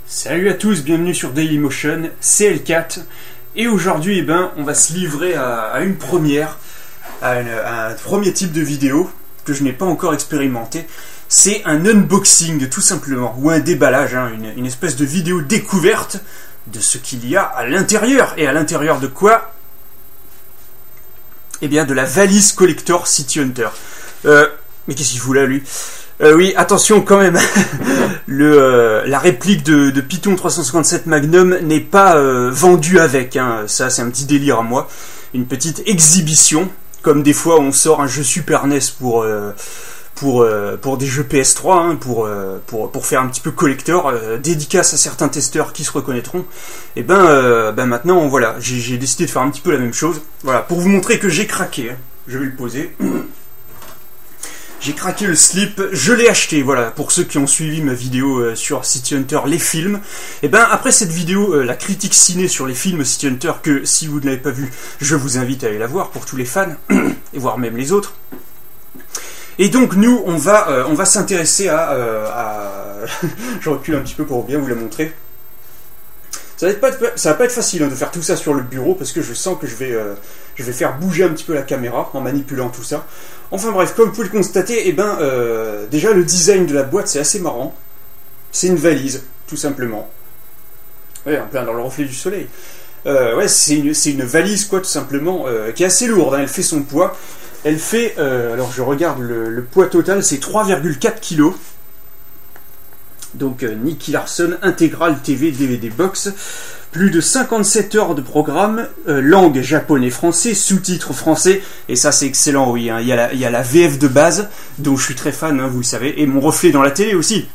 Salut à tous, bienvenue sur Dailymotion, c'est L4 et aujourd'hui on va se livrer à une première, à un premier type de vidéo que je n'ai pas encore expérimenté. C'est un unboxing tout simplement, ou un déballage, une espèce de vidéo découverte de ce qu'il y a à l'intérieur. Et à l'intérieur de quoi? Eh bien de la valise collector City Hunter. Mais qu'est-ce qu'il fout là lui? Oui, attention quand même, la réplique de Python 357 Magnum n'est pas vendue avec, ça c'est un petit délire à moi, une petite exhibition, comme des fois on sort un jeu Super NES pour des jeux PS3, pour faire un petit peu collector, dédicace à certains testeurs qui se reconnaîtront. Et maintenant voilà, j'ai décidé de faire un petit peu la même chose, voilà, pour vous montrer que j'ai craqué, je vais le poser. J'ai craqué le slip, je l'ai acheté, voilà, pour ceux qui ont suivi ma vidéo sur City Hunter, les films. Et après cette vidéo, la critique ciné sur les films City Hunter, que si vous ne l'avez pas vu, je vous invite à aller la voir pour tous les fans, et voir même les autres. Et donc nous, on va s'intéresser à... je recule un petit peu pour bien vous la montrer. Ça va pas être facile de faire tout ça sur le bureau, parce que je sens que je vais faire bouger un petit peu la caméra en manipulant tout ça. Enfin bref, comme vous pouvez le constater, déjà le design de la boîte c'est assez marrant. C'est une valise, tout simplement. Ouais, en plein dans le reflet du soleil. Ouais, c'est une valise quoi, tout simplement, qui est assez lourde, elle fait son poids. Elle fait, alors je regarde le poids total, c'est 3,4 kg. Donc Nicky Larson, intégrale TV, DVD box. Plus de 57 heures de programme, langue japonais-français, sous-titres français, et ça c'est excellent, oui, il y a la VF de base, dont je suis très fan, vous le savez, et mon reflet dans la télé aussi,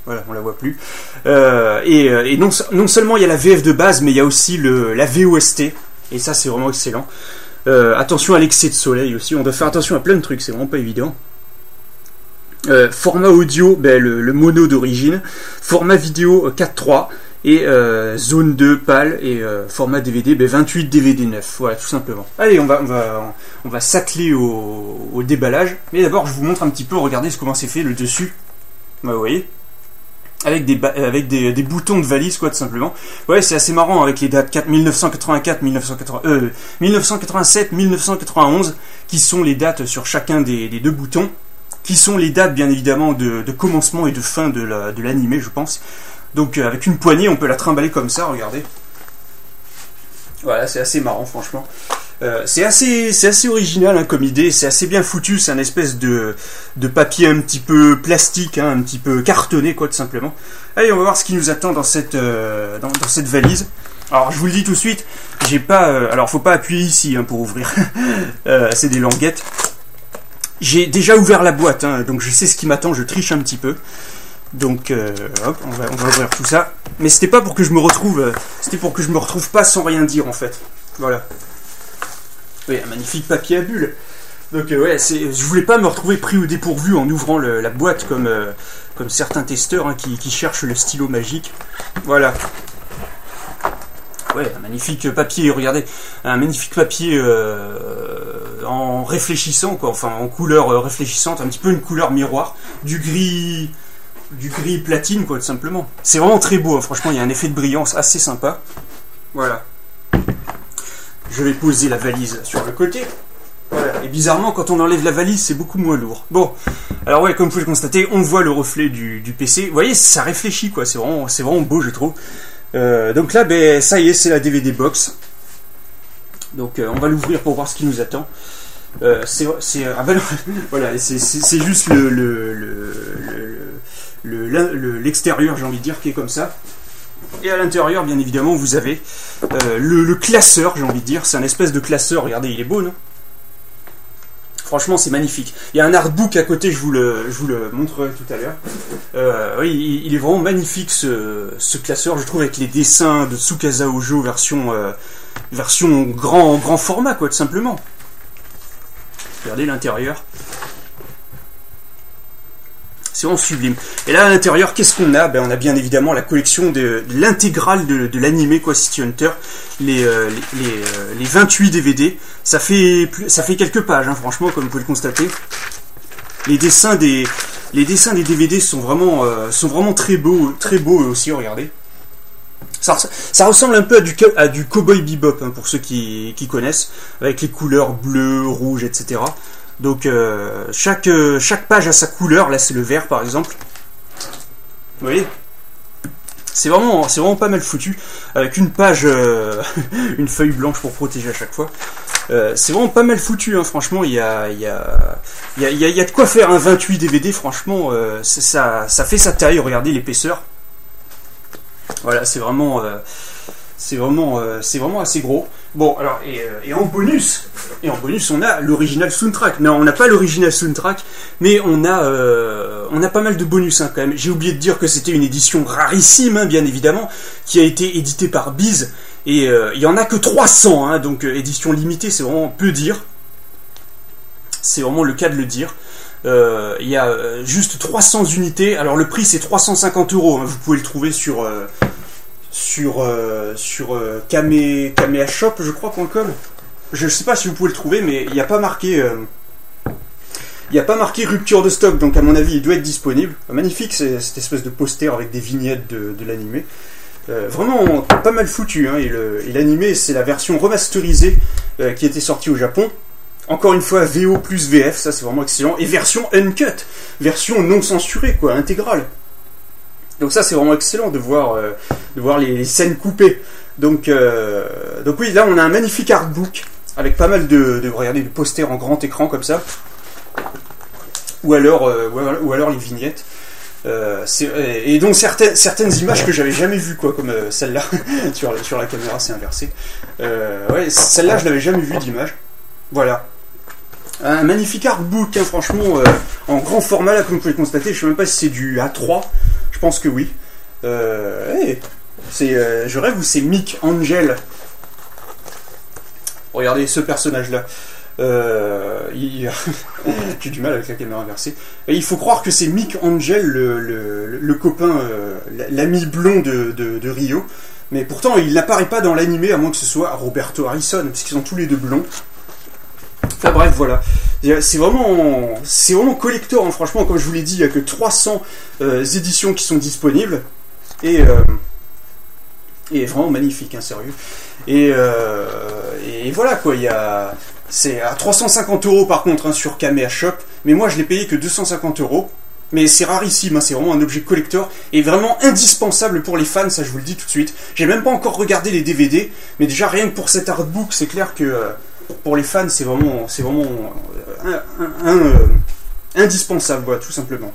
voilà, on la voit plus, et non seulement il y a la VF de base, mais il y a aussi la VOST, et ça c'est vraiment excellent. Attention à l'excès de soleil aussi, on doit faire attention à plein de trucs, c'est vraiment pas évident. Format audio, le mono d'origine, format vidéo 4.3, et zone 2 PAL, et format DVD 28 DVD 9, voilà tout simplement. Allez, on va s'atteler au déballage, mais d'abord je vous montre un petit peu, regardez comment c'est fait le dessus, vous voyez, avec des boutons de valise quoi tout simplement. Ouais, c'est assez marrant avec les dates 1984, 1987, 1991 qui sont les dates sur chacun des deux boutons, qui sont les dates bien évidemment de commencement et de fin de l'animé, je pense. Donc avec une poignée on peut la trimballer comme ça, regardez. Voilà, c'est assez marrant franchement. C'est assez original comme idée, c'est assez bien foutu, c'est un espèce de papier un petit peu plastique, un petit peu cartonné quoi tout simplement. Allez, on va voir ce qui nous attend dans cette valise. Alors je vous le dis tout de suite, j'ai pas... alors faut pas appuyer ici pour ouvrir, c'est des languettes. J'ai déjà ouvert la boîte, donc je sais ce qui m'attend, je triche un petit peu. Donc hop, on va ouvrir tout ça. Mais c'était pas pour que je me retrouve, c'était pour que je me retrouve pas sans rien dire en fait. Voilà. Oui, un magnifique papier à bulles. Donc ouais, je voulais pas me retrouver pris au dépourvu en ouvrant la boîte comme certains testeurs qui cherchent le stylo magique. Voilà. Ouais, un magnifique papier, regardez, un magnifique papier en réfléchissant, quoi, enfin en couleur réfléchissante, un petit peu une couleur miroir, du gris platine, quoi, tout simplement. C'est vraiment très beau, franchement, il y a un effet de brillance assez sympa. Voilà. Je vais poser la valise sur le côté. Voilà. Et bizarrement, quand on enlève la valise, c'est beaucoup moins lourd. Bon, alors ouais, comme vous pouvez le constater, on voit le reflet du PC. Vous voyez, ça réfléchit, quoi, c'est vraiment beau, je trouve. Donc là, ça y est, c'est la DVD box. Donc on va l'ouvrir pour voir ce qui nous attend. Voilà, c'est juste l'extérieur, j'ai envie de dire, qui est comme ça. Et à l'intérieur, bien évidemment, vous avez le classeur, j'ai envie de dire. C'est un espèce de classeur. Regardez, il est beau, non? Franchement, c'est magnifique. Il y a un artbook à côté, je vous le montrerai tout à l'heure. Oui, il est vraiment magnifique ce classeur, je trouve, avec les dessins de Tsukasa Ojo version grand format, quoi, tout simplement. Regardez l'intérieur. C'est vraiment sublime. Et là, à l'intérieur, qu'est-ce qu'on a? On a bien évidemment la collection de l'intégrale de l'animé, quoi, City Hunter. Les 28 DVD. Ça fait quelques pages, franchement, comme vous pouvez le constater. Les dessins des DVD sont vraiment très beaux aussi, regardez. Ça ressemble un peu à du Cowboy Bebop, hein, pour ceux qui connaissent, avec les couleurs bleues, rouges, etc. Donc chaque page a sa couleur. Là c'est le vert par exemple. Vous voyez, c'est vraiment pas mal foutu, avec une page, une feuille blanche pour protéger à chaque fois. C'est vraiment pas mal foutu, hein, franchement. Il y a de quoi faire un 28 DVD, franchement. Ça fait sa taille. Regardez l'épaisseur. Voilà, c'est vraiment assez gros. Bon, alors, et en bonus, on a l'original soundtrack. Non, on n'a pas l'original soundtrack, mais on a pas mal de bonus, hein, quand même. J'ai oublié de dire que c'était une édition rarissime, hein, bien évidemment, qui a été éditée par Biz, et il y en a que 300, hein, donc édition limitée, c'est vraiment peu dire. C'est vraiment le cas de le dire. Il y a juste 300 unités. Alors le prix c'est 350 €, hein. Vous pouvez le trouver sur Kamea Shop, je crois, .com. Je sais pas si vous pouvez le trouver, mais il n'y a pas marqué rupture de stock, donc à mon avis il doit être disponible. Magnifique, c'est cette espèce de poster avec des vignettes de l'animé. Vraiment pas mal foutu, hein. Et l'animé c'est la version remasterisée qui était sortie au Japon. Encore une fois, VO plus VF, ça c'est vraiment excellent. Et version uncut, version non censurée, quoi, intégrale. Donc ça c'est vraiment excellent de voir les scènes coupées. Donc oui, là on a un magnifique artbook avec pas mal regardez, de posters en grand écran comme ça. Ou alors les vignettes. Et donc certaines images que j'avais jamais vues, quoi, comme celle-là. sur la caméra c'est inversé. Ouais, celle-là je l'avais jamais vue d'image. Voilà. Un magnifique artbook, hein, franchement, en grand format, là, comme vous pouvez le constater. Je sais même pas si c'est du A3. Je pense que oui. Hey, je rêve où c'est Mick Angel. Regardez ce personnage-là. J'ai du mal avec la caméra inversée. Et il faut croire que c'est Mick Angel, le copain, l'ami blond de Rio. Mais pourtant, il n'apparaît pas dans l'animé, à moins que ce soit Roberto Harrison, parce qu'ils sont tous les deux blonds. Enfin bref, voilà. C'est vraiment collector, hein, franchement, comme je vous l'ai dit, il n'y a que 300 éditions qui sont disponibles. Et vraiment magnifique, hein, sérieux. Et voilà, quoi, c'est à 350 € par contre, hein, sur Kamea Shop. Mais moi, je l'ai payé que 250 €. Mais c'est rarissime, hein, c'est vraiment un objet collector et vraiment indispensable pour les fans, ça je vous le dis tout de suite. J'ai même pas encore regardé les DVD, mais déjà rien que pour cet artbook, c'est clair que pour les fans, c'est vraiment indispensable, voilà, tout simplement.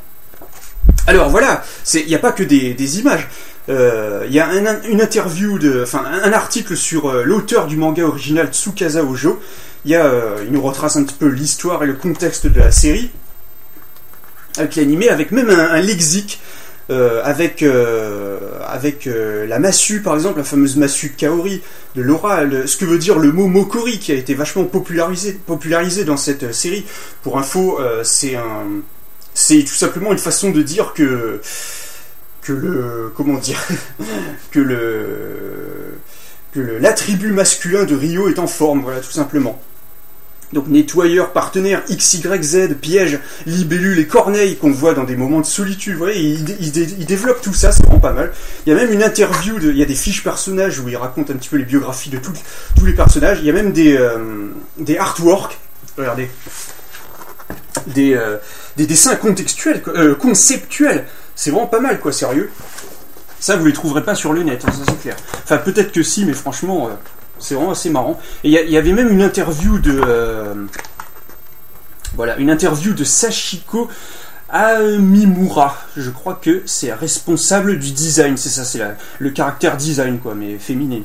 Alors voilà, il n'y a pas que des images. Il y a une interview, un article sur l'auteur du manga original Tsukasa Ojo. Il nous retrace un petit peu l'histoire et le contexte de la série avec l'animé, avec même un lexique, avec la massue par exemple, la fameuse massue Kaori de Laura, ce que veut dire le mot Mokori, qui a été vachement popularisé dans cette série. Pour info, c'est tout simplement une façon de dire que l'attribut masculin de Rio est en forme, voilà, tout simplement. Donc nettoyeur, partenaire, XYZ, piège, libellule et corneille qu'on voit dans des moments de solitude. Vous voyez, il développe tout ça, c'est vraiment pas mal. Il y a même une interview, il y a des fiches personnages où il raconte un petit peu les biographies de tous les personnages. Il y a même des artworks, regardez, des dessins conceptuels. C'est vraiment pas mal, quoi, sérieux. Ça, vous les trouverez pas sur le net, hein, ça c'est clair. Enfin, peut-être que si, mais franchement, c'est vraiment assez marrant. Et il y avait même une interview de Sachiko Amimura. Je crois que c'est responsable du design, c'est ça, c'est le caractère design, quoi, mais féminin.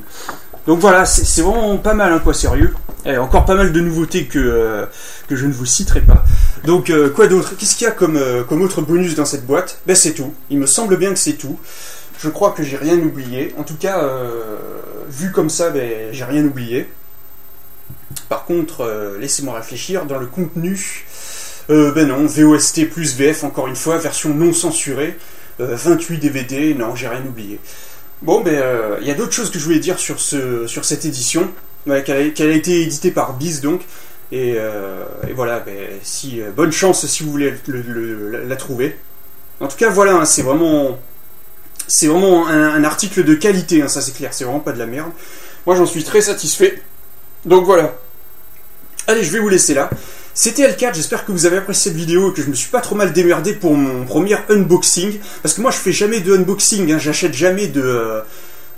Donc voilà, c'est vraiment pas mal, hein, quoi, sérieux. Et encore pas mal de nouveautés que je ne vous citerai pas. Donc quoi d'autre? Qu'est-ce qu'il y a comme autre bonus dans cette boîte? Ben c'est tout. Il me semble bien que c'est tout. Je crois que j'ai rien oublié. En tout cas, vu comme ça, ben j'ai rien oublié. Par contre, laissez-moi réfléchir. Dans le contenu, ben non, VOST plus VF, encore une fois, version non censurée, 28 DVD, non, j'ai rien oublié. Bon, ben il y a d'autres choses que je voulais dire sur cette édition, qu'elle a été éditée par Biz, donc. Et voilà, ben, bonne chance si vous voulez la trouver. En tout cas, voilà, hein, c'est vraiment c'est vraiment un article de qualité, hein, ça c'est clair, c'est vraiment pas de la merde. Moi j'en suis très satisfait. Donc voilà. Allez, je vais vous laisser là. C'était L4, j'espère que vous avez apprécié cette vidéo et que je me suis pas trop mal démerdé pour mon premier unboxing. Parce que moi je fais jamais de unboxing, hein, j'achète jamais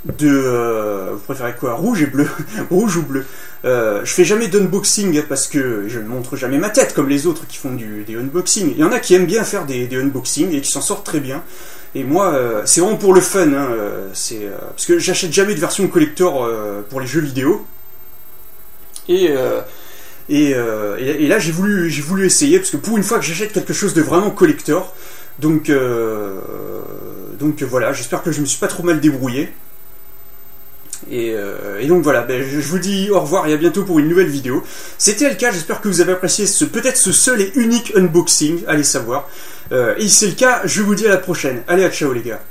vous préférez quoi, rouge et bleu? Rouge ou bleu? Je fais jamais d'unboxing parce que je ne montre jamais ma tête comme les autres qui font des unboxings. Il y en a qui aiment bien faire des unboxings et qui s'en sortent très bien. Et moi, c'est vraiment pour le fun, hein, parce que j'achète jamais de version collector pour les jeux vidéo. Et là j'ai voulu essayer parce que pour une fois que j'achète quelque chose de vraiment collector, donc voilà, j'espère que je me suis pas trop mal débrouillé. Et donc voilà, je vous dis au revoir et à bientôt pour une nouvelle vidéo. C'était le cas, j'espère que vous avez apprécié peut-être ce seul et unique unboxing, allez savoir. Et si c'est le cas, je vous dis à la prochaine. Allez, à ciao les gars.